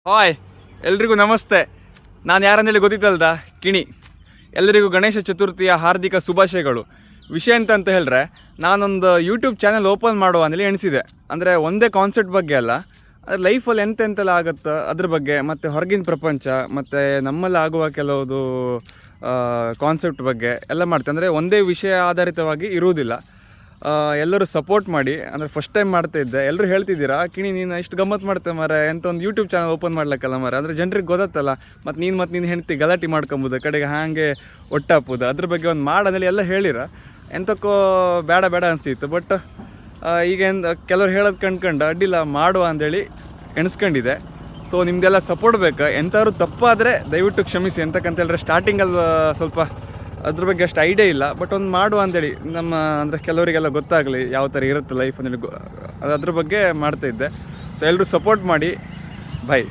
Hi, ಎಲ್ರಿಗೂ ನಮಸ್ತೆ. ನಾನು ಯಾರಂದೇಳಿ ಗೊತ್ತಿದ್ದಲ್ದ, ಕಿಣಿ. ಎಲ್ಲರಿಗೂ ಗಣೇಶ ಚತುರ್ಥಿಯ ಹಾರ್ದಿಕ ಶುಭಾಶಯಗಳು. ವಿಷಯ ಅಂತ ಹೇಳಿದ್ರೆ, ನಾನೊಂದು ಯೂಟ್ಯೂಬ್ ಚಾನಲ್ ಓಪನ್ ಮಾಡುವ ಅಂದೇಳಿ ಎಣಿಸಿದೆ. ಅಂದರೆ ಒಂದೇ ಕಾನ್ಸೆಪ್ಟ್ ಬಗ್ಗೆ ಅಲ್ಲ, ಅದ್ರ ಲೈಫಲ್ಲಿ ಎಂತೆಂತೆಲ್ಲ ಆಗುತ್ತೋ ಅದ್ರ ಬಗ್ಗೆ, ಮತ್ತು ಹೊರಗಿನ ಪ್ರಪಂಚ, ಮತ್ತು ನಮ್ಮಲ್ಲಿ ಆಗುವ ಕೆಲವುದು ಕಾನ್ಸೆಪ್ಟ್ ಬಗ್ಗೆ ಎಲ್ಲ ಮಾಡ್ತೆ. ಅಂದರೆ ಒಂದೇ ವಿಷಯ ಆಧಾರಿತವಾಗಿ ಇರುವುದಿಲ್ಲ. ಎಲ್ಲರೂ ಸಪೋರ್ಟ್ ಮಾಡಿ. ಅಂದರೆ ಫಸ್ಟ್ ಟೈಮ್ ಮಾಡ್ತಾಯಿದ್ದೆ. ಎಲ್ಲರೂ ಹೇಳ್ತಿದ್ದೀರಾ, ಕಿಣಿ ನೀನು ಇಷ್ಟು ಗಮ್ಮತ್ತು ಮಾಡ್ತೇವೆ ಮಾರೆ, ಎಂತ ಒಂದು ಯೂಟ್ಯೂಬ್ ಚಾನಲ್ ಓಪನ್ ಮಾಡ್ಲಿಕ್ಕಲ್ಲ ಮಾರೆ. ಅಂದರೆ ಜನರಿಗೆ ಗೊತ್ತಲ್ಲ, ಮತ್ತು ನೀನು ಹೆಂಡ್ತಿ ಗಲಾಟೆ ಮಾಡ್ಕೊಂಬೋದು, ಕಡೆಗೆ ಹಾಗೆ ಒಟ್ಟಾಪುದು, ಅದ್ರ ಬಗ್ಗೆ ಒಂದು ಮಾಡಂದೇಳಿ ಎಲ್ಲ ಹೇಳಿರ. ಎಂತಕ್ಕೋ ಬೇಡ ಅನಿಸ್ತಿತ್ತು. ಬಟ್ ಈಗ ಕೆಲವ್ರು ಹೇಳೋದು ಕಂಡ್ಕೊಂಡು ಅಡ್ಡಿಲ್ಲ ಮಾಡುವ ಅಂದೇಳಿ ಎಣಿಸ್ಕೊಂಡಿದೆ. ಸೊ ನಿಮ್ಮದೆಲ್ಲ ಸಪೋರ್ಟ್ ಬೇಕು. ಎಂಥವ್ರು ತಪ್ಪಾದರೆ ದಯವಿಟ್ಟು ಕ್ಷಮಿಸಿ. ಎಂತಕ್ಕಂತೇಳಿದ್ರೆ ಸ್ಟಾರ್ಟಿಂಗಲ್ಲಿ ಸ್ವಲ್ಪ ಅದ್ರ ಬಗ್ಗೆ ಅಷ್ಟು ಐಡಿಯಾ ಇಲ್ಲ. ಬಟ್ ಒಂದು ಮಾಡುವ ಅಂದೇಳಿ ಅಂದರೆ ಕೆಲವರಿಗೆಲ್ಲ ಗೊತ್ತಾಗಲಿ ಯಾವ ಥರ ಇರುತ್ತೆ ಲೈಫ್ ಅಂದೇಳಿ ಅದ್ರ ಬಗ್ಗೆ ಮಾಡ್ತಾಯಿದ್ದೆ. ಸೊ ಎಲ್ಲರೂ ಸಪೋರ್ಟ್ ಮಾಡಿ. ಬಾಯ್.